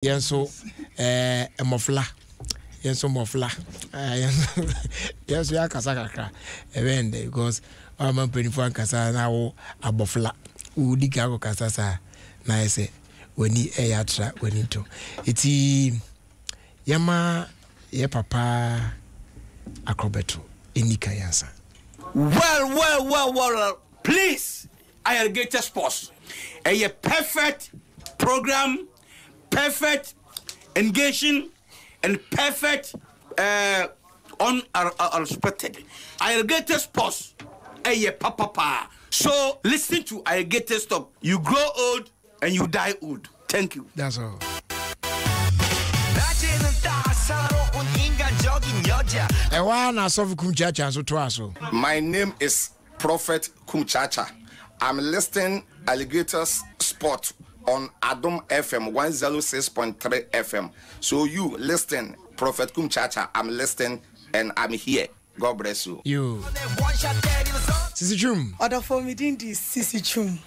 Yenso mofla yenso mofla yenso ya kasa kakra evende because I'm pretty for kasa na wo abofla udi ka ko kasa sa na ese woni eyatra woni to iti yama ye papa akrobeto enika yansa. Well, please, Ayarigated Sports. A perfect program, perfect engaging, and perfect unexpected. Ayarigated Sports. A papa. So listen to Ayarigated Stop. You grow old and you die old. Thank you. That's all. My name is Prophet Kumchacha. I'm listening Alligators Sport on Adom FM 106.3 FM. So you listen, Prophet Kumchacha. I'm listening and I'm here. God bless you. You. Sisi Chum. Other for me didn't this Sisi Chum.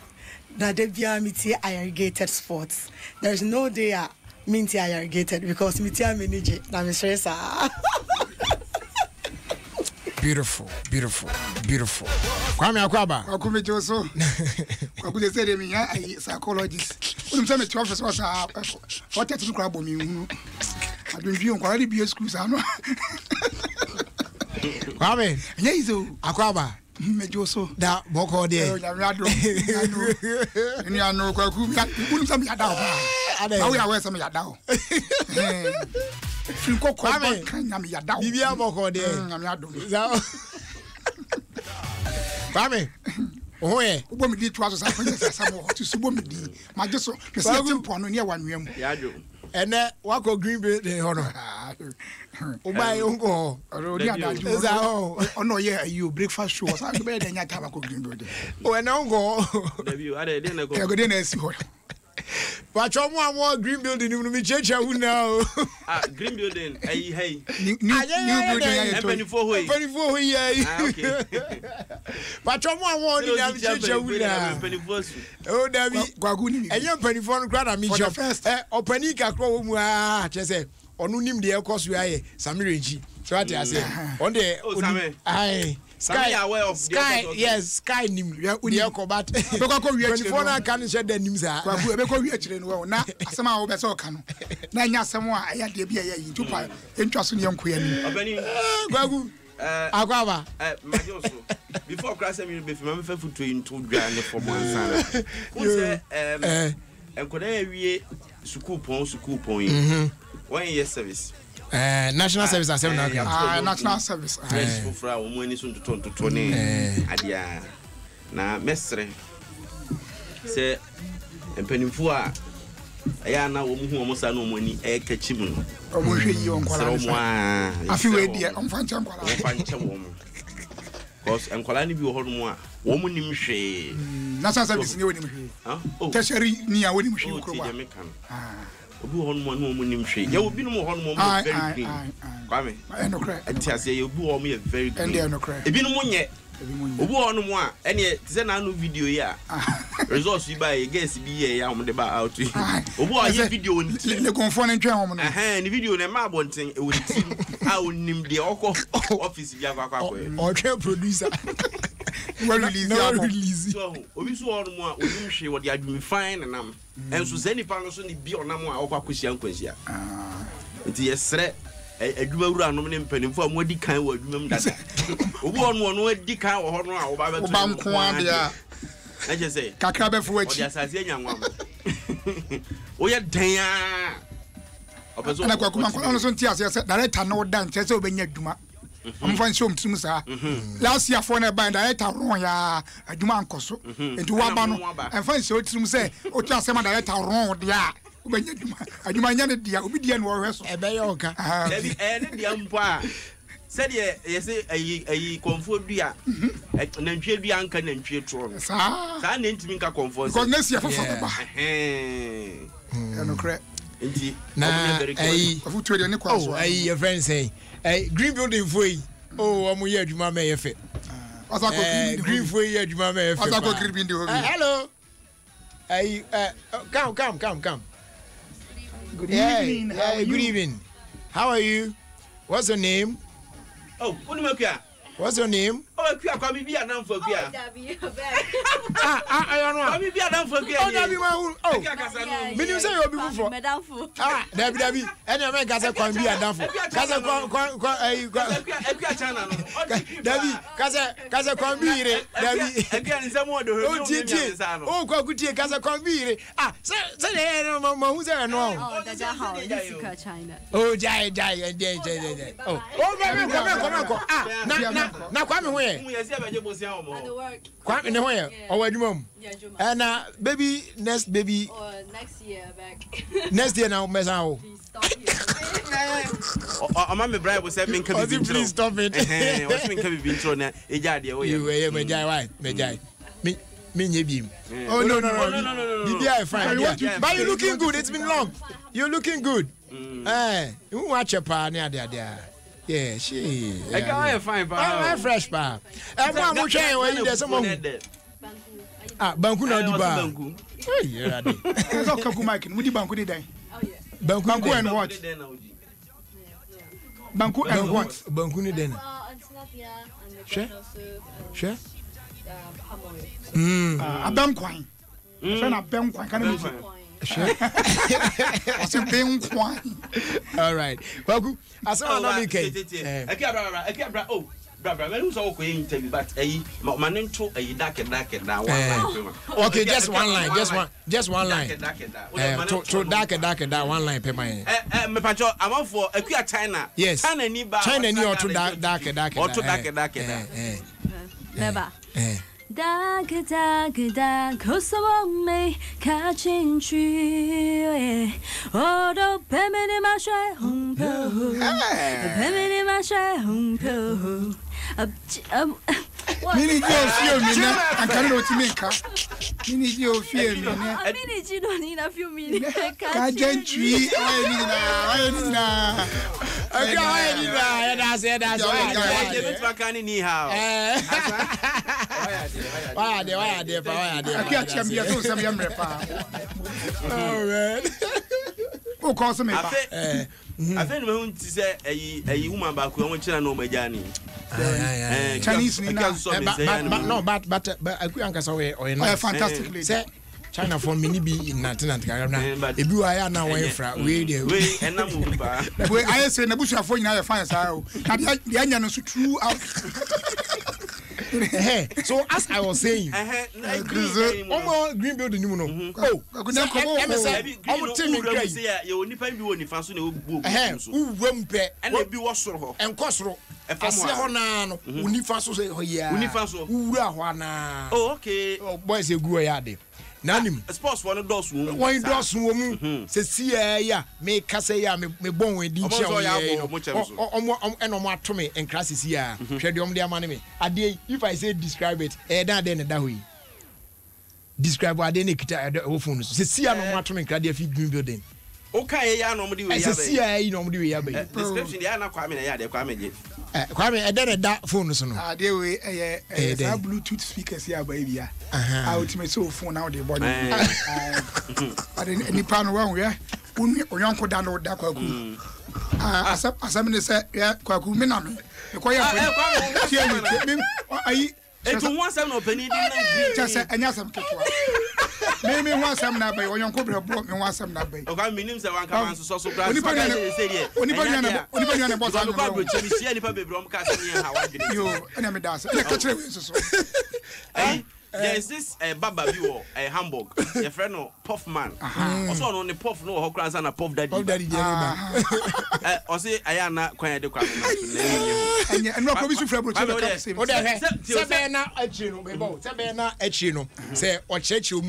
That they be amity Ayarigated Sports. There's no day minty Ayarigated because mity manager. Na me stress. Beautiful. Kwame Akwaba. Akume Joso. Akume say me ya psychologist. Unum say me to office was what to do crab me hu. I been view on quality BS schools ano. Kwame. Nyezo. Akwaba. Me Joso. Da boko de. Ni ano kwaku. Unum say me ya da. Na we aware say me ya da. Finko kwa kanya me ya da. Bibia boko de. Na me adom. Kwame. Oye. Ubo me di to aso sa kwanya sa mo to subo me di. Ma je so me se tempo no ne ya wanwam. Yajo. Ene wako green bay de hono. Ubai unko. Odi adaju. Eza o. Ono ye you breakfast show sa be de nya ta ba ko green bay de. O ene unko. Dabi ade de na ko. E go de na si ho. But more green building you me checha hu now. Green building hey. New building M24 hoy. Okay. But more ni na checha hu now. Oh Dabi. Gwagu ni. Eya M24 no kra na me job. Opani kakro wo mu che say onu nim de ekoso aye Samireji. So what I say? On the aye. Sky aware of Sky, yes, Sky nim. We are combat. Before I can share the names. Gwagu be ko wi akire no na asema wo be so ka no. Na nya asem a ya de bia ya yi tupa entwaso ne yanko ya ni. Obani Gwagu. Akwaba. Majoso. Before class me be fi me fa futu into dwa ne for monsa. Who say enkoda awie school pon yi. 1 year service. National service assembly national service yes for fra wo ani so ntoto ne adia na mesre se empanimfu a ya na wo mu hu mo sa na mo ani e kachim no o mo hwe yi on kwala afi we dia on fancha kwala on fancha wo mo cause enkwala ni bi wo hono a wo mu nim hwe national service ni wo nim hwe tertiary ni a wo nim hwe ko ba obi ho no mo nim hwe ya obi no mo ho no mo very green kwame no cry entiase ya obi ho mo very green and no cry ebi no mo nye obi ho no mo a ene tize na no video ya results bi ba ye guess bi ye ya mo de ba out obi ho ye video ni le confond ntwen ho mo no ni video na ma bonten e wo team a onim de okọ office bi akwa o twa producer we release so obi so on mo a onim hwe wo de adwumi fine nam enso zeni pa no so ni bi onam a okwa kwisia nkwansia nti yesre adwuma wura anom ne mpanimfo a mo di kan wo adwuma mdada obi ono adi kan wo ho no a wo ba beto ba nko ade a je say kakra be fo achi o dia sase anyanwa o ye dan a opeso na kwa kuma ono so nti ase director no dan che obenya adwuma I'm fine show mtum sa last year for na band director ron ya adwuma ankoso enti wa ba no I'm fine show mtum say o twa sema director ron dia obenya adwuma nya ne dia obi dia no wo hwe so e be yo ka ne dia mpo a said yesi ayi konfo dua na ntwe dua anka na ntwe tro no sa na ntimi nka konfo because next year for ba no cre enti na ayi afutu de ne kwa so ayi your friend say green building foi amu ye adwuma me ye fe green foi ye adwuma me ye fe asako green building hello come Good evening. Good evening. How are you? What's your name? Oh, what's your name? Oh, I can't be a number for Kia. I don't know. I be a number for Kia. Oh, you say you're before. Debbie, and I make us a can be a dump. Debbie, Casa can be it. Debbie, again, someone to her. Oh, good dear, Casa can be it. Ah, say, who's there? No. Oh, Jai, oh, now come where? Quite in the way. Oh, wait, mom. And baby, next baby. Next year back. Next year now, mess out. Mamma Bride was having come. Please stop it. What's been coming into that? A yard, you may die, right? May die. Me, beam. Oh, no. BBI fine. But you're looking good. It's been long. You're looking good. You watch a pa near there. Yeah, she. I got a fine pa. I'm fresh pa. Everyone will share when you there's someone. Banku na di ba. Yeah, I did. Kaku Mike, would you Banku today? Banku and what? Banku and what? Banku ni den. Sure. A banquine. Friend of banquine, can you sure. What's a banquine? All right. Banku, I saw another case. Oh. Brother, who's all going to be but my name to a dark now. Okay, just one line. To dark that one line, pay my. I'm on for a queer China. Yes, China need or to dark. Or to dark. Never. Dark, cause of me catching tree. Oh, the payment in my share home. Payment in my share home. Mini fear me, and cannot make up. Mini fear me. A minute, you don't need a few minutes. Catching tree. I said that's why. Why are they? I can't champion some young repa. Oh, man. Who calls me? I think we to say a woman back when no my journey. Chinese, but I couldn't answer or fantastically. China for mini be in Natinant Carabna. If you are now way from radio, and I'm I say Nabusha for you, fire. The onion is true out. So as I was saying, green building, you know. Oh, I could not come over. I'm telling you, only pay you only fast who won't pay and will be washer and cosro. A Fasahona, Unifaso say, oh, yeah, Unifaso, Urawana. Oh, okay. Oh, boys, you go ahead. Nanim, sports one of those women, says, yeah, make Cassia, me bone with and on what to me and classes here. Shadium their money. A day, if I say describe it, then that way. Describe what they need at the phone. See, I don't want to make a green building. Okay, I normally see, normally have a description. They are not coming. Kwame, that phone is on. They were a Bluetooth speakers here, baby. I would make so phone out the body. But in any pan wrong, yeah, when uncle download that Kwaku. As I said, yeah, Kwaku Minami. The quiet. It's one seven opening. Just and yes, I'm maybe one some now by your uncle broke me one some now by. Okay, meanings that one comes to so glad. Only there is this Baba View, a Hamburg, a friend of Puff Man. Also on the Puff, no, Hokras and a Puff Daddy. Osei Ayana, quiet the crowd. And no provision for Sabena Echino, say, or church you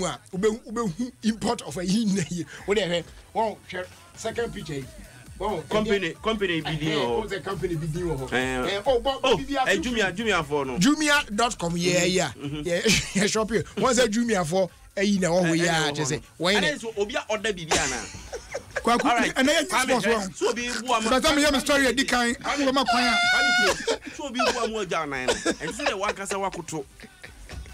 import of a yin. Whatever. Oh, second picture. Company video. The company video. Jumia for no. Jumia.com. Yeah. Shop here. What's a Jumia for? We are just say, when it's Obia or the Bibiana. And then so be one. But I'm a story at the kind. I'm a point. So be one more down and see the one Casawakuto.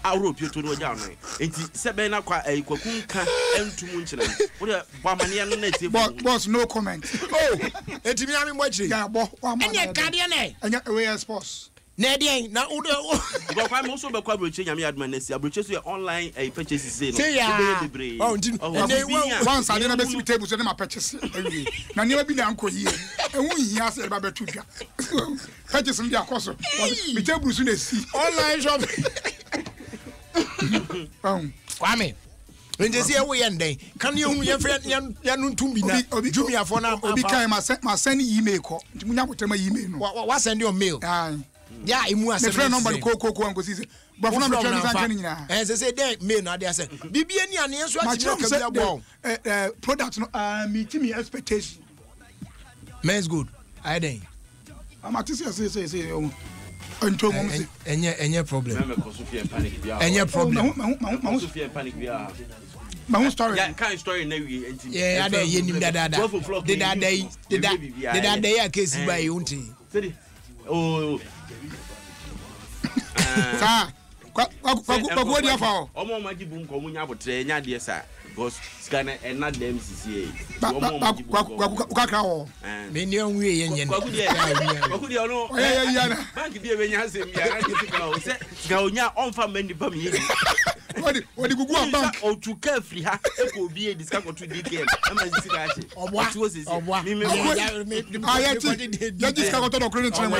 awro pieto no ja no enti sebe na kwa kwaku nka entum nkyere wo de bamane no na tie boss no comment enti mi ami mochi ya bo enya kade na enya away sports na dey na wo go kwa mo so be kwa broche nyame adoma na si abroche so online purchase say no oh enti once ade na be si table so na ma purchase na niam bi na anko yie ehun hia se ba betu dwa purchase ndi akoso mi table so na si online shop Kwame when say we yenden can you hunu ya nuntum bi na jumia for na obi kai ma send email ko ntimunya botema email no wa send your mail ya imu asem the friend number ko ango sisi ba funa me tell san kan nyina say dey mail na dey say bibia ni ane so ati ka bia bo product no meet me expectation men's good I dey amati say Unto mom any problem. Any problem. My story. Yeah, kind story na we enti. Yeah, ada ye nim dada. Did that day case by unti. Oh. Sa. Kwa dia fa. Omo ma gibu nko munya botre nya de sa. Because scanner and not them CCA. Me ni on we yen yen. Kwaku dia no. Bank dia be nya asem ya na kitika o se ga onya onfa mani ba me. Odi gugu bank o tu ka free ha e ko bi e discuss ko tu DKM. E ma sisi ga she. Obwa. Me ya discuss ko to credit trend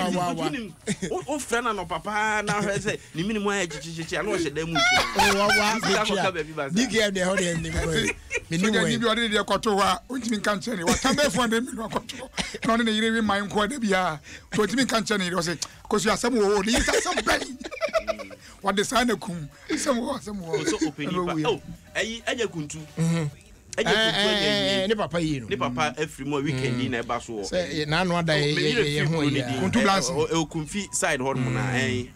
o friend no papa na he say ni minimum ya chichichi ana o she dem mu. DKM de ho de ni bi odi de koto wa ontimi kan chene wa tambe fo de mi no koto no ne yire wi man ko de bia to ontimi kan chene do se ko su asem wo de yisa asem ben what the sign kum asem wo so open oh eya kuntu ne papa yi no ne papa every more weekend na e ba so say na no ada ye ho ya kuntu blance e kunfi side hot mo na eya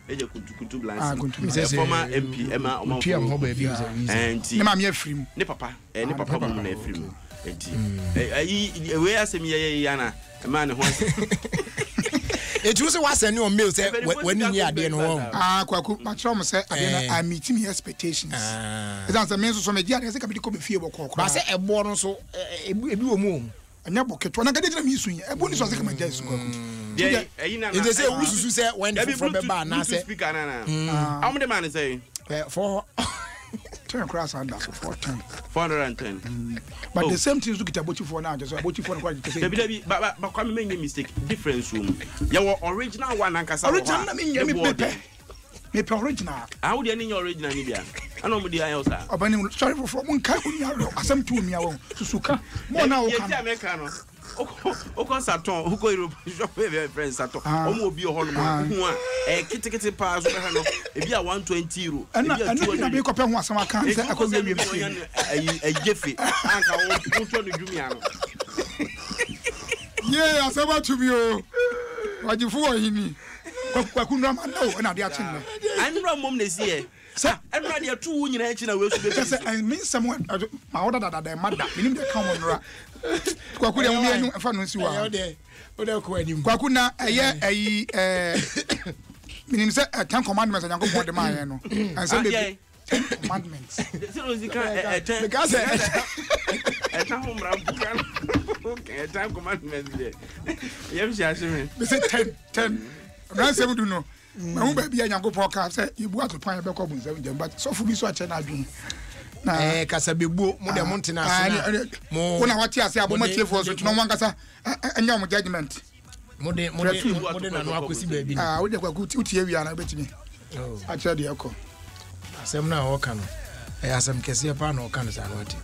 kuntu blance former MP Emma Omanfo ho ba bi enti ne ma me afrim ne papa mo na afrim enti we asem ye ya na ma ne ho it was was any on mail say when you hear ade no won kwaku ma tro mo say ade na I meet me expectations it answer me so me dia say ka bi ko be fie bokọ ba say ebo no so ebi wo mu anya boketo na gade mi sun ebo ni so say ka ma dia su kwaku yeah na they say ususu say when from the bar na say speaker na how many man say for 10 cross under 410 but the same things look at abochi for now just abochi for quite the same but come make mistake difference room ya original one ankasa original na me me original how dey any original ni bia ana mo dey ayo sa obani sorry for mun kai unya asem tu mi awo susuka mo na wo kan no o Saturn who go Europe shop friends Saturn omo obi ho no hu a kitikiti pa so ha no e bia 120 euro e bia 200 na be ko pe ho asem aka se akọ wi e jefe anka wo to no dwumia no yeah asem to bi o wajifu wo hini kwaku no ma no na dia chin no anura mom na sie sa anura dia tu wo nyina echi na we so be say I mean someone ma order that mother minim de come on ra kwaku de mo enu fa no si wa o de ko anim kwaku na ayi minim say 10 commandments anyango mo de ma ye no and say be 10 commandments so zika 10 because home rambukan okay 10 commandments there yem shashime be say 10 ran say do no ma hu ba bia nyango poka say ibu atopan be ko bu nsem dem but so fu bi so ache na adwun na kasa begbo mo de mo ntena ase mo wona wati ase aboma tiefo so tuno wankasa anya mo judgment mo de na no akosi ba bi wo de kwaku utie wi na betimi ache de ekọ asem na o kan asem kese pa na o kan sa no ati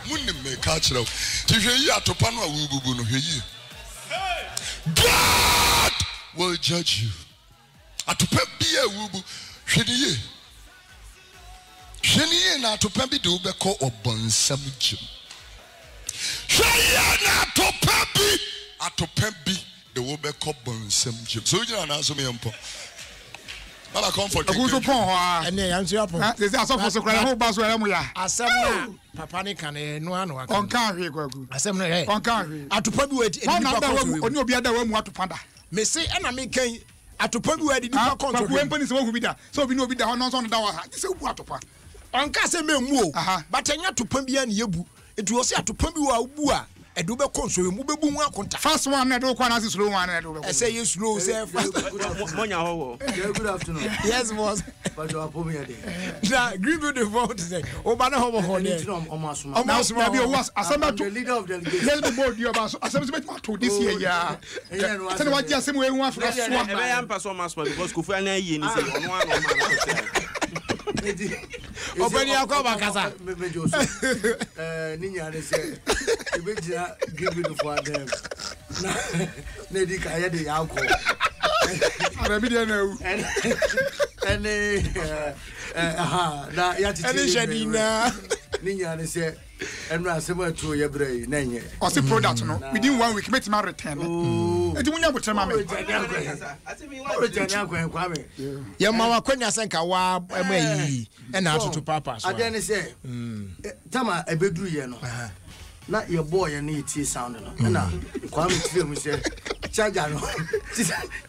munnim me ka kire ti hwe yi atopa no a wububu no hwe yi God will judge you atopa bi a wubu hwe ni ye na atopa bi de wo beko obonsam gym hwe na atopa bi de wo beko bonsam gym so you na so me mpo mala comfort aku so pon ho a ene ya nso apon they say asofo so kra ho ba so ya mu ya asem na papa ne kan no anu aka on kan hwe kwaku asem na on kan hwe atopa bi we ni pa ko oni obi ada wa mu atopa da me say na me kan atopa bi wa di nipa control kwa mpani so hu bi da so obi no obi da ho no so no da wa ha se obu atopa onka se memu o but enya atopa bi ya na yebu etu o se atopa bi wa obu a edu be konso mu bebu hu akonta fast one na do kwa na slow one na do be say you slow say monya ho good afternoon yes boss but you are me there na green the vote say o ba na ho ho there na be was asamba to the leader of delegation let's be bold you about asamba to to this year ya say what you say we hu afra so e be yam pass on mass because Kofi Annan yi ni say ono an o ma Obani akoba kasa mejo so ninya ne say ebejia give it for them na di ka ya de yakọ arabi de na u na ya titi ene shadina ninya ne say enu asema to ye brei na nye o se product no within 1 week make me return enti munya botrema me ya mama kwanya senka wa emayi ena atoto papa so ade ne say tama ebeduru ye no na your boy and it sound no na kwa me tire mu say charger no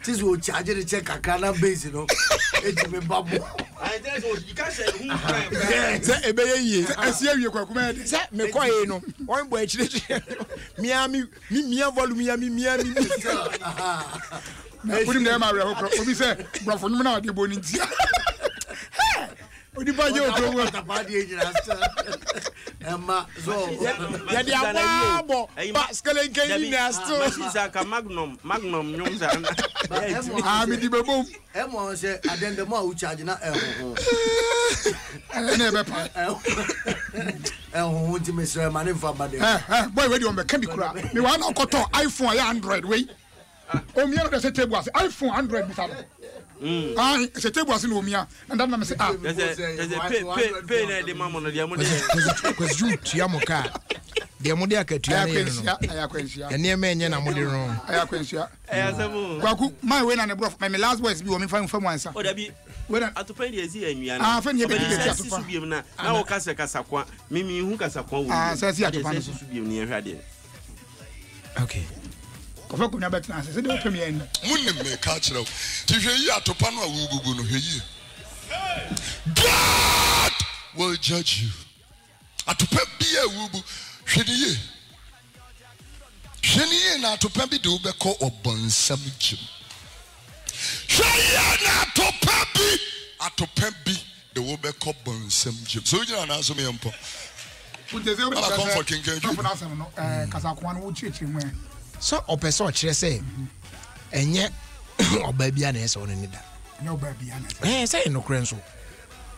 this will charge the check akana base no e me babu I tell you can't say who crime say ebeye yi asia wie kwa kuma de say me koye no won bo achire miami volume ya miami put him there my obi say brofo nyum na de bo ni ntia odi ba je o mo ta pa di ejira Emma so ya di abo ba skele ngeni na sto Saka magnum nyum za mi di bebom Emma say adende mo u charge na na be pa ti me say man fa ba de boy we di on be kan bi kura me wa na okoto iPhone ya Android we o mi na say table as iPhone Android bi sa c'est table as no mi a and that na me say there's a pay na de mama no de mo de kwes ju tua mo ka de mo de akatua na no ayakwansia ene me enye na mo de no ayakwansia ayasabo kwaku my we na ne bro my last voice bi o mi fa ansa o da bi we na atopa de ezi anwia na fa ne be de atopa subiem na wo kasa kwa mimi hu kasa kwa wo say si atopa no subiem ni ehwa de okay kofa kunya betina say de open me munne me ka kire ti hwe yi atopa no a wugugu no hwe yi God will judge you atopa bia wugu hwe ni ye na atopa bi de wo be ko obonsam jim hwe ya na atopa bi de wo be ko bonsam jim so jina na so me yempo ala comfort kinkan ju kasa kwa no wo chichi mu so opese o kire say enye oba bia na ese onene da enye oba bia na say no kren so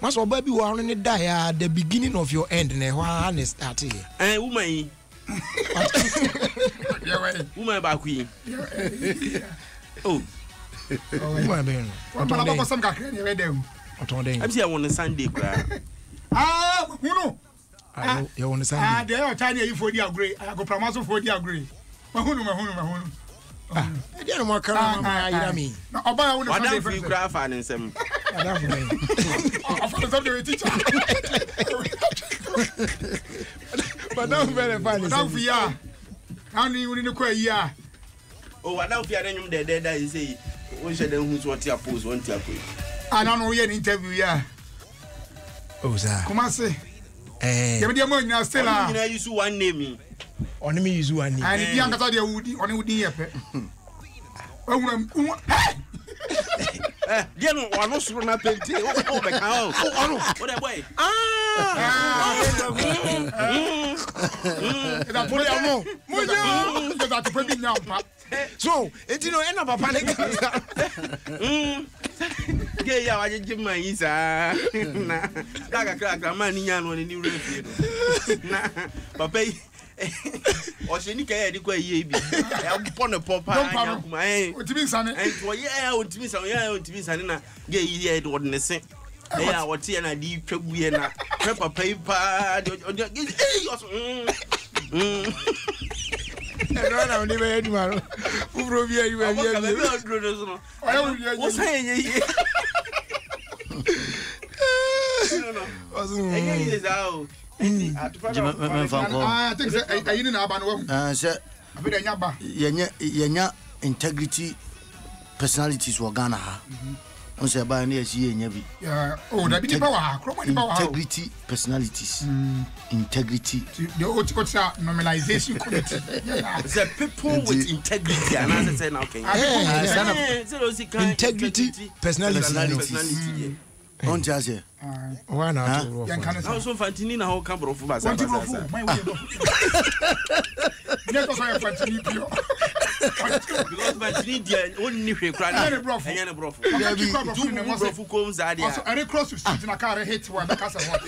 mas oba bi wo onene da ya the beginning of your end na ho na start here woman yi woman ba ku yi oh woman be no oton ba ko sam ka kren ye dem oton den am say won Sunday kra hunu ya won Sunday de o tani yi fodi agree go promise fodi agree mahunu e dey no more kan ma yira mi na oba ya won Sunday free kra fa ne nsem ada fu me afa some the teacher madam very fine madam fi ya ani woni ne kwa yi a o madam fi ya nyum de da yi say won she den hu so ti apose won ti akoi ana no ye interview ya o za kuma se ye be mo nyina still a nyina use one name oni me use one name ani bi ankata de wudi oni wudi ye pe dia no wano soro na penti o be ka o o de boy da pole amo moja da to pebi nyampa so enti no ena papa ne ge ya wa je man yi sa na daga kra man ni nya no ni refi na papa o se ni ke di kwa yi bi e pon popa nya kuma otimi nsane o ye otimi nsane na ge yi e do ne se e ya wo tie na di twagu ye na papa yi pa na oni be edu maro ubro bi ayi ba bi o say ye no ye zao I think say you na aba no say abeda nya ba yenya integrity personalities were Ghana. On say by near see nyabi. Integrity personalities. Integrity. The normalization committee. The people with integrity and as I say now can. Integrity personality. On just why not? Also Fantini na how come from Basa. Because Fantini dia only cry. Any brofu. Brofu comes that. Also any cross to street in a car hit one because of what?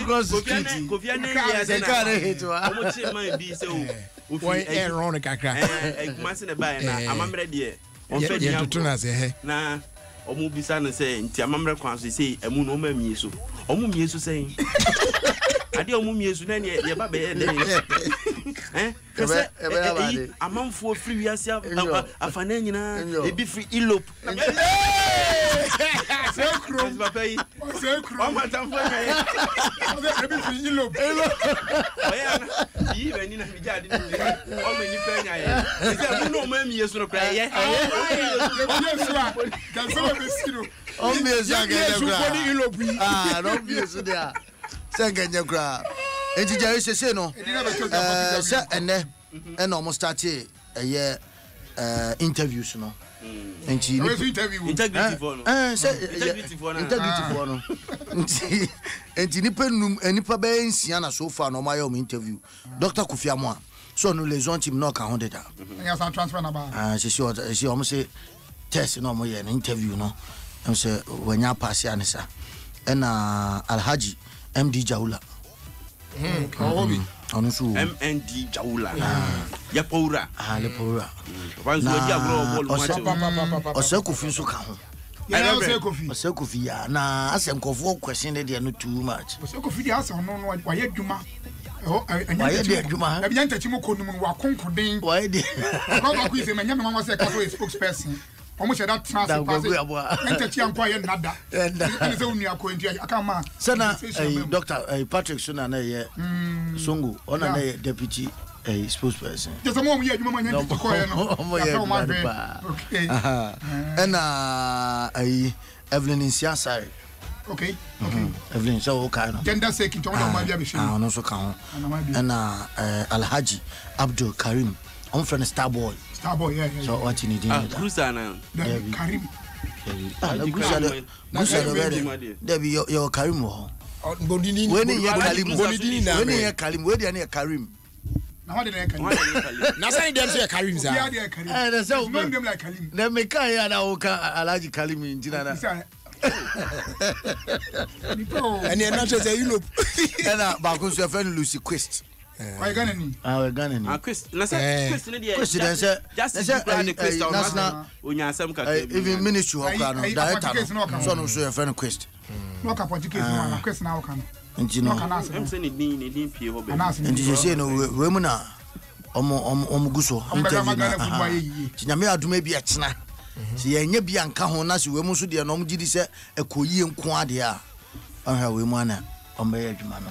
Cross the street. Kofiane ya car hit one. Omo che man bi se o. Why Aaron kakra. Kumase na ba na amamre de. Yeah, to tuna say na omu bisa na say nti amamre kwan so say emu no ma mieso omu mieso say ade omu mieso na ye ba be kase amamfo free wiase afana nyina ebi free elope sekro o matamfo ebi free elope oya yi bani na mijade ni o me ni penya ye se emu no ma mieso no kra ye don't be so there. Sengenya kra. Enti jare sese no. Se ene and almost start a year interviews no. Enti integrity for no. Integrity for no. Enti nipa be nsia na so far no my interview. Dr. Kofi Amoah. So no les gens team no can 100. Yes, I transfer na ba. She almost say test no mo an interview no. I'm say when ya pass ya nisa. And Alhaji MD Jaula. Onusu MND Jaula. Ya Paura. Lepora. Once we dia bro ball. Osekufi so ka ho. Yeah, Osekufi. Osekufi ya na asem kofo question dey no too much. Osekufi dey aso no wa ye dwuma. Why dey dwuma? Na biya ntachimo konum wa konkoden. Why dey? Because we say manya me wan say kaso spokesperson. Almost that transfer pass. Entachi anko ye nada. And say unu akointi akama. Sana Dr. Patrick Suna na ye Songo ona na ye deputy spokesperson. Just a moment here you mama nyanta ko ye no. Okay. And Evelyn Insiasare. Okay. Evelyn so okay no. Gender sake into one ma bia be shey. No so kan. And Alhaji Abdul Karim on friend Starboy. Starboy, yeah. So what you need? Gusa na. Karim. Gusa Debbie your Karim ho. Bonini. When you Karim, where they Karim. Now what did Karim? Na say dem say Karim za. Yeah, they Karim. That's how them like Karim. Dem make ya na o ka Alhaji Karim in Jinana. And you not say you know. And ba ko so friend Lucy Quest. Why Ghana ni? Ghana ni. Quest na say Quest no dey. Quest then say just the Quest national onya asem ka. Even ministry ho ka no director. So no so your friend Quest. No ka politics no Quest na o ka no. Nti no. Em say ni din pie ho be. Nti say no we mu na omo guso interview na. Ti nyame aduma bi etena. Si yenye bi anka ho na se we mu so de no gidi se ekoyi nko ade a. Ahwa we mu ana omo ye adwuma no.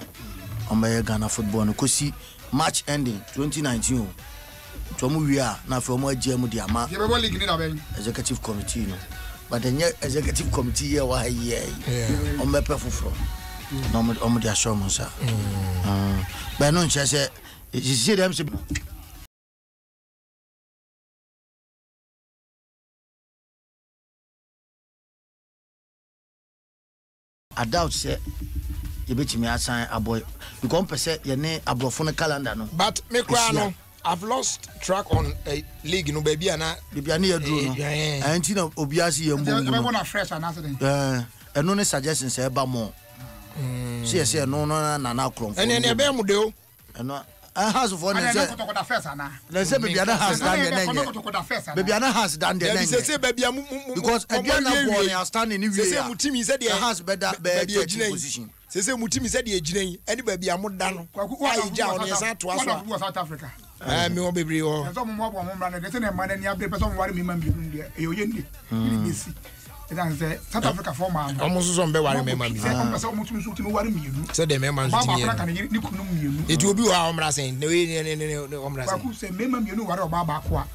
Omo Ghana football no kosi match ending 2019 to mu wi a na fa omo agye mu de ama league ni da ben executive committee no but the executive committee here wa here omo pe foforo no omo de assure mo sa but no nche se see them say I doubt say you bet me assign a boy because person ye ne abrofo calendar no but me cry no I've lost track on a league no baby ana baby ana yadru no anti na obiase ye mbongu no na fresh an accident eno ne suggestion say ba mo say no na kron ene be mu de o eno house for na say na say baby ana house down there na baby ana house down there na say baby amu because again na boy na standing ni we say mutimi say the house better be position say mutimi say the eginan any baby amu da no ai ja on yesa to aso South Africa me o bebre o so mo mo mo mra na de say na man ni abre person ware me man bi e o yendi ni besi Edan say South Africa for man. Almost some be worry me man. Say am say omo tumi so tumi worry mienu. Say the me man so tumi. Baba kan ni kunu mienu. It will be how omra saying. No omra saying. Baku say me man mienu worry baba ko a.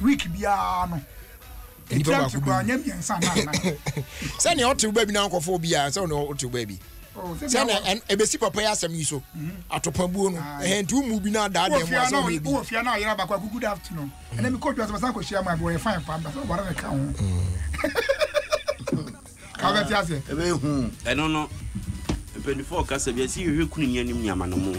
Week bia no. Ni baba ko anya miensa na. Say ne otu baby na nkofo bia, say no otu baby. Say na ebesi papa ya asem yi so. Atopabuo no. Ntu mu bi na da dem so bi. Wo fia na yira bakwa good afternoon. And then me coach was ko share my boy fine pa so worry me ka ho. Kaga ti ase. Ebe hu. I don't know. 24 kasa bi si hwe kunu ni anim nyama no mo.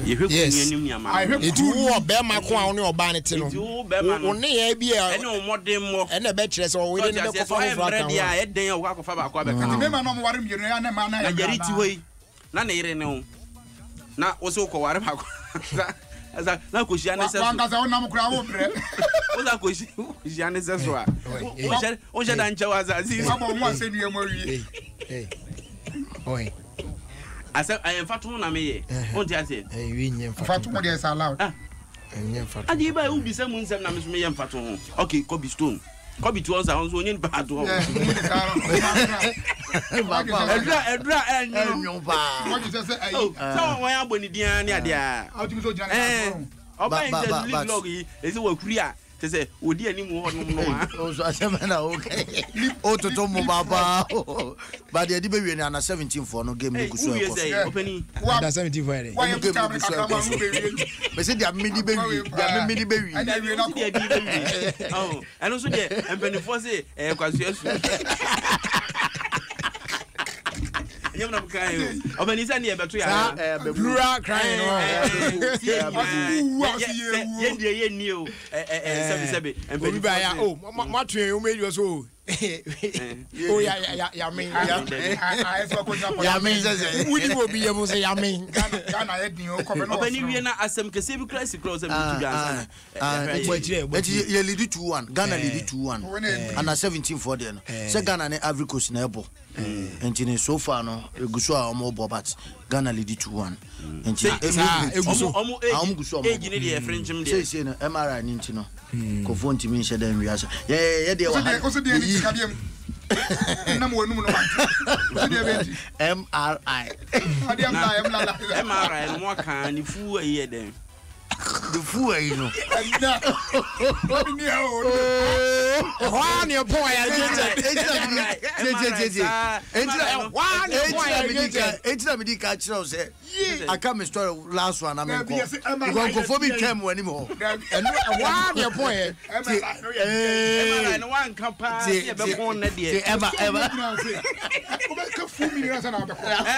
Ye hwe kunu ni anim nyama. Etu wo be ma ko a one oba ne te no. Wo ne ya bi e. Ene o modem mo. Ene be kire so wo ne be ko fa mo fra kan. E den ya wo akọfa ba akọ be kan. Me ma no mo worry mienu ya na ma na ya. Ayariti hoi. Na ne yire ne ho. Na wo so ko ware ba ko. Asa na ko shia ne se so. Wanga za ona mo kura wo bre. Wo za ko shia ne se so a. O je dan chawa za si. Abo mo ase ni mo wi. Oi. Asa I fatu na me ye. On ti ase. Wi nyem Fatu mo dey allowed. Nyem fatu. Adi ba u bi se mu nsem na me so me yem fatu ho. Okay, Kobe Stone. Kobe to onza onzo onye ba to ho. Edra enyo ba. What you say ayi. So won ya boni dia ni ade a. How do you so jana? Oba in the log yi, ezi wa kuri a. Say odi anim ho no a. So asema na okay. O toto mo baba. But the be we na 17 for no game no kuso e ko. Opening. Under 17 for there. Why you come akama be we? Me say dia mini be we. Dia mini be we. And we na ko. Oh, and also there empenifo say kwasu asu. Nyamna mkayo. Obani sa ni e beto ya. Plural crying no. Ye ni o. Sebe. Obi ba ya oh, ma tuen o medio so. Oh ya me. Ya me say. Wudi mo bi ye mo say ya me. Ghana ye din o ko be no. Obani wie na asem kese bi class cross em tu gansa. Ye lead 2-1. Ghana lead 2-1. And 17 for there no. Say Ghana na Ivory Coast na ebo. Entine so far no eguso a omo bo but Ghana lead 2-1. Entine omo age ni dey frenchim dey. Say no MRI ni ntino. Ko phone timi nhye dan wiase. Ye dey wa. O se dey ni kabiem. Na mo wonu no ma. O dey be. MRI. Ade MRI no mo kan ni fu aye den. The fool you know. One your boy I come story last one I mean go for me came anymore. And one your boy and one campa be born na dey ever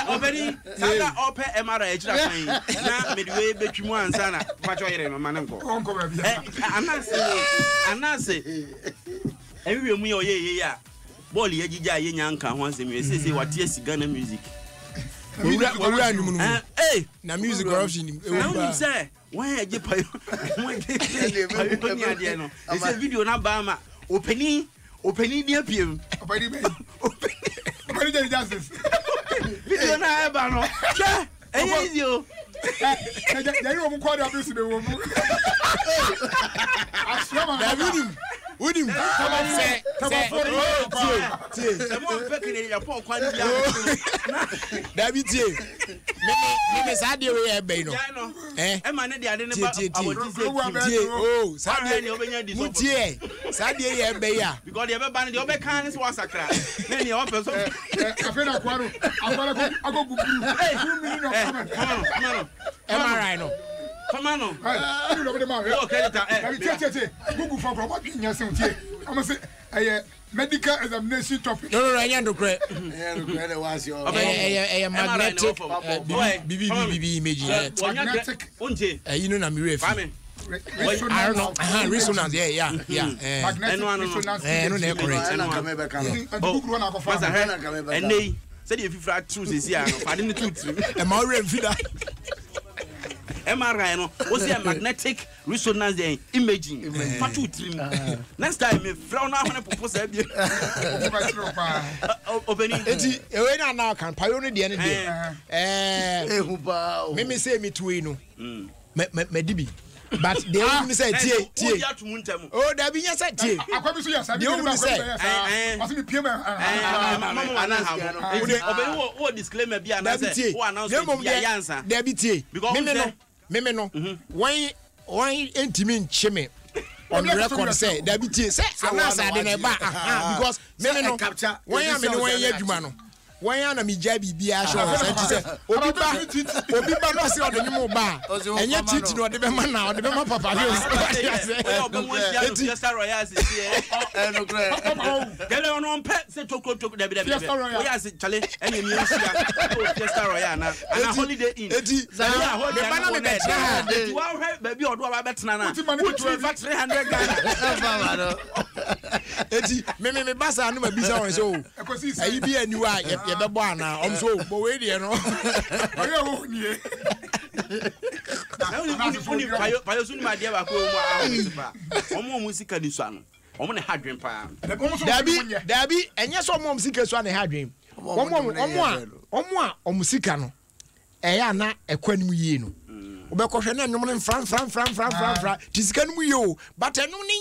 obedi sada ope MRI ejira fan na medwe betwimu ansa na pacho yere no manenko anase ewe mu ye oye ya ball ye gija ye nyanka ho asem ye sese wate siga na music wura anum no na music corruption na you say why eje payo payo ni ade no ese video na ba ma openi dia piem openi dey justice video na ba no che easy o ya yo mu kwadi abisi be wo mu asoma Udim say mo pekine ya po kwandi ya David me sa de we e be no e ma ne de ade ne ba oh sa de ne obenya di so mutie sa de ye be ya because de be ba ne de obe kan ne so wasakra ne ne o person afena kwaro akwara agogu buru 2 million come on MRI no come on no you know the man okay Google for what you say I'm say medical examination topic no I no credit was your magnetic BB imaging magnetic unje you know na me ref I don't know resonance yeah magnetic resonance no na correct Google na go for and nei say the fifra true say no fade ne tooth e ma rem fida MRI no o say magnetic resonance imaging fatu trim next time me fra na hone propose abi opening eti ewe na na kan payo no de ne de ehu ba me say me tuwe no me dibi but they only say tie. Oh, there be yes tie. Akwabi so yes. They only say. Wasi me PM. Mama disclaimer bi announce. Who announce bi answer. There be tie. Me no. Why intimi ncheme. On record say there be tie. Say anasa de na ba because me no. Why am me no wan ye adwuma no. Why am I jabi bia show say obi ba no say odonyum ba enye titi no de be ma na de be ma papa yo Fiesta Royale no kre kele ono mpe se toko de be we as chale enye mi nsia Fiesta Royale na holiday inn eti me ba na me be tena you are ba bi odo ba betena na put 300 Ghana eti me basa no ma bisa won so ayi bi aniwa ye be bo ana omso bo we die no oye wo nie payo sunu ma dia ba ko mo a omo musika ni so ano omo ne hadwen pa dabi enye so omo musika so na hadwen omo a musika no eya na ekwanim yie no obekɔhwɛ na nnwom ne fran tisika no mu yo but nnwom ne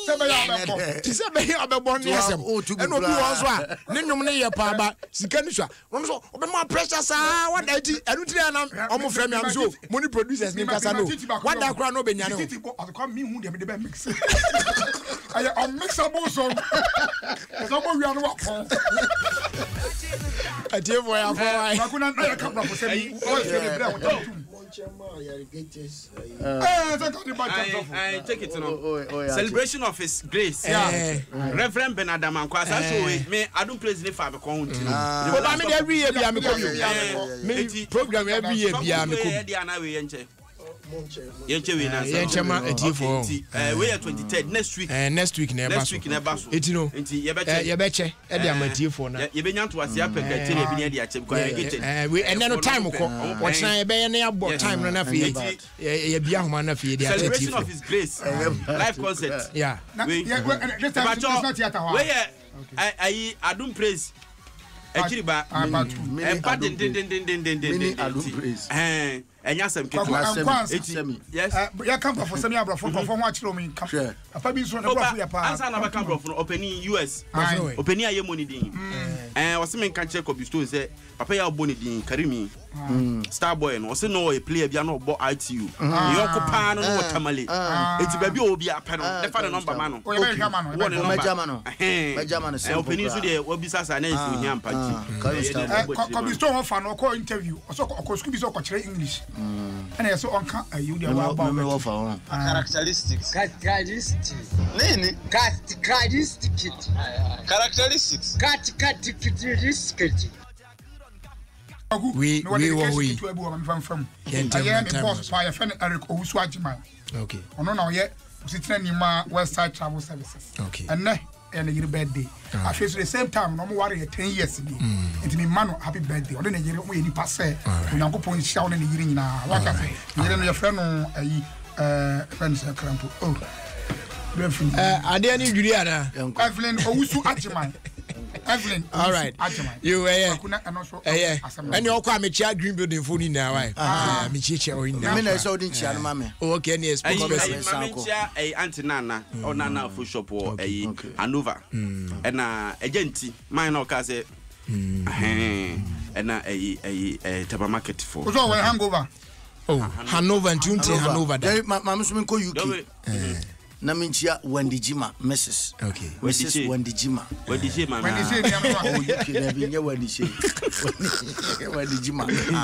tise be ya obebɔ ne asɛm ɛna obi wɔ so a ne nnwom ne yɛ pa ba sika ni so a wɔn so obema pressure saa wada ti ɛnu tiri ana ɔmo frɛ me am so money producers ni kasa no wada kora no benya no ɔkɔ mi hu de me de be mix aye unmixable song so mo wi anu wa pon atie for ya for ai makuna na ya kabra for say mi o se de bra wo I take it no. Celebration of His Grace. Yeah. Reverend Ben Adam Ankwasa so me Adom praise ni fa be kon nti. Oba me every year bia me ko me program every year bia me ko. Dey ana we yenche. Yenche we na. Yenche ma atie for. We are 23rd next week. Next week na ba so. Eti no. Nti ye beche. Ye beche e dey amatie for na. Ye benya to ase apeka tele bi na dey ache because Ayarigated. We and no time ko. Watch na ye be na abo time no na fe. Ye bia homa na fe dey ache. Celebration of His Grace. Live concert. Yeah. We ayi Adom praise. Ekiriba. Empa den. Enya sem ketu. Yes. Ya come for some abrafo for watch room in come. Papa bi so na abrafo ya pa. Ansa na ba come for opening US. Opening aye money din. Was me kan check obi store say papa ya oboni din Karimi. Starboy no say no a player bia no bo ITU. You ko pa no tamale. Eti ba bi obi ape no. The father number man no. O German no. Opening so dey obi sasa na esi ohia mpachi. Obi store fan no ko interview. So ko school bi so ko kire English. And I so on you the about characteristics. Nini? Characteristics. We to from. I am boss by a friend Eric Osu Adjei. Okay. Ono na ye usitena ni ma Westside Travel Services. Okay. And and your birthday. I feel the same time no more 10 years ago. It me man happy birthday. Odena yere o ni passe. Onyankopon hia one ne yere nyina. Waka say. Yere no your friend no friends crampo. Oh. Ade ni dwiri ana. Evelyn Owusu Adjei. Evelyn. All right. You yeah. And you come chia green building for ni na why. Me chia o ni. Me na so din chia no ma me. Okay, ni expect person. Me chia Auntie Nana or Nana food shop or Hanover. And agenti mine no ka say and Taba market for. So we hangover. Oh, Hanover and Tunte Hanover. Mama so me ko UK. Na minchia Wandijima Mrs. Okay. Mrs. Wandijima. Wandijima.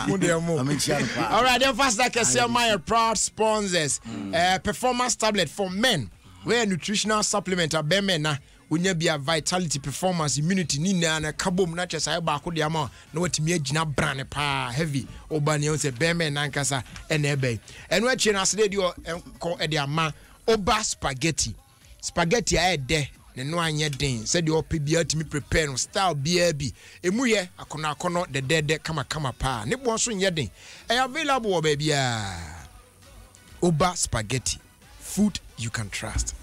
Wandijima. All right, then first like I say my proud sponsors. Performance tablet for men. Where nutritional supplement are be men na unya bia vitality performance immunity ni na kabom na chesa e ba ko de ama na watimi agina brane pa heavy obani on se be men na nkasa ene ebe. Eno achi na ase de ko e de ama Oba spaghetti a de ne no anye den said the opi bia timi prepare no style bia bi emu ye akono de kama pa ne bo so nye den available o ba bia Oba spaghetti food you can trust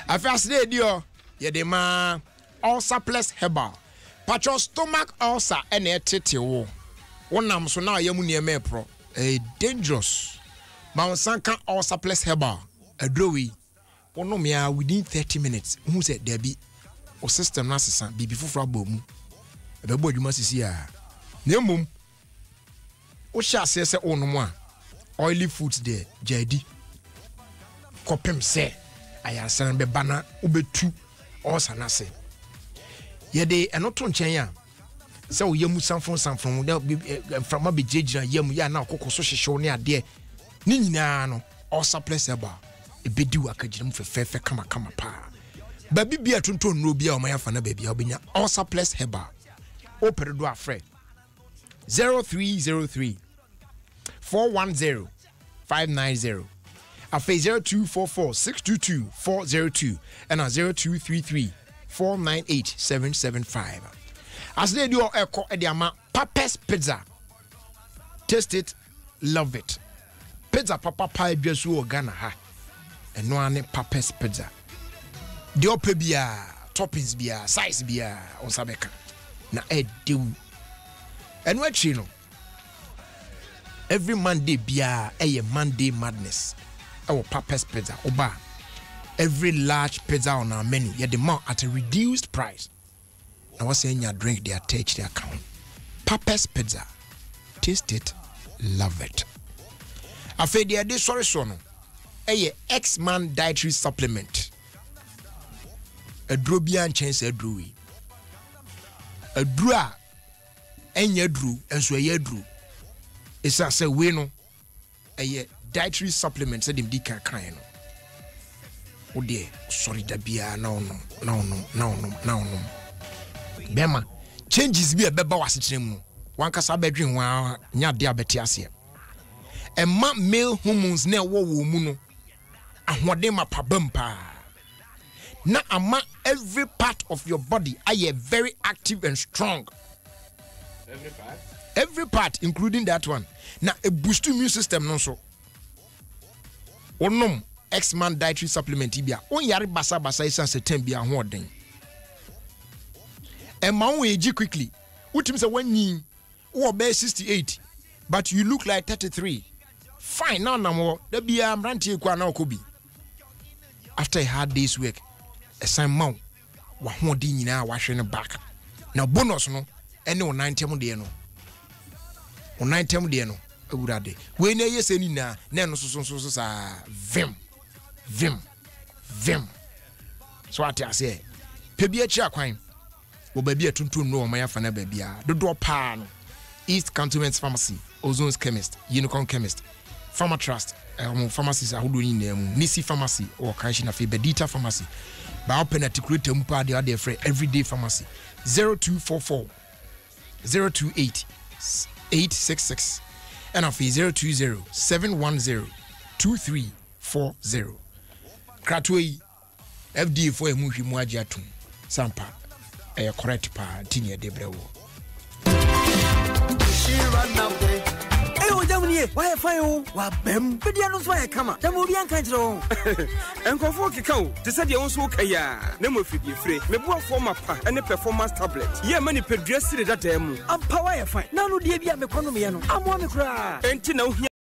after dey dio ye de ma ulcer plus herbal patcho stomach ulcer ene etete wo wonam so na yamu ne me pro dangerous ma sanka ulcer plus herbal a drawy. One no me within 30 minutes. Who said there be or system nasa be before for boom. The boy you must see no mum. O shall say no more. Oily foods there, JD. Copem say I have sent be banner ube 2 or sanase. Ye de enoton chenya. So yemu some from there from a bijija yemu ya na koko so hwehwe ne ade. Ni nyina no all surplus eba. Ebedu akagirem fefe kama pa. Baby bia tonton no bia o mayafa na baby obenya all surplus heba. Operedo afre 0303 410 590 afa 0244 622 402 and 0233 498 775. As they do echo ediama Papa's Pizza. Taste it, love it. Pizza papa pie jesu Ghana ha. And no ane Papa's Pizza. The ope bia, toppings bia, size bia on sabeka. Na do. And what you know? Every Monday bia a Monday madness. Our Papa's Pizza oba. Every large pizza on our menu, yet the more at a reduced price. I was saying your drink, they attach their account. Papa's Pizza. Taste it, love it. I feel they are this sorry sono. A X-Man dietary supplement. A drobian chance a drewy. A dra and ye drew and so ye drew. It's a say wino. A dietary supplement said him dika kind. Oh dear, sorry that be no. Bema changes be a beba wasitremu. One kasa bedrin wa nya dia betiase. E ma male hormones na wo mu no. Ahwode ma pabam pa. Na ama every part of your body are very active and strong. Every part? Every part, including that one. Na a boost immune system no so. Onom X-Man dietary supplement ibia. On yari basa isa se tembia hoden. And man we age quickly. What say when you or bear 68, but you look like 33. Fine, now no more. There be ranty kwa na kobi. After a hard day's work, a sign mount. Wa hodi nyina wa hwe back. Now bonus no, any on 9 tem de no. On 9 tem de no. Ewurade. We na yese ni na no so sa vim. So what I say? Pebi achi akwan. Wo baby atuntum no o mayafa na babia. Dodo pa no. East Cantonment Pharmacy, Ozone's Chemist, Unicorn Chemist, Pharma Trust, pharmacies ahodo ni na mu. Nisi Pharmacy or Kanshina Fe Bedita Pharmacy. Ba open articulate mu pa de free everyday pharmacy. 0244 028 866 and of 020 710 2340. Kratoi FDA for emu hwimu agye atum. Sampa correct pa tinia debrewo. Why fire? Why bem? But you know why I come up. The movie and control. And for Kiko, to say your own so kaya. Nemo free, me boa former pa and a performance tablet. Yeah, many per dress that demo. I'm power fine. Now, no, dear, be a economy. I'm one to cry. And to know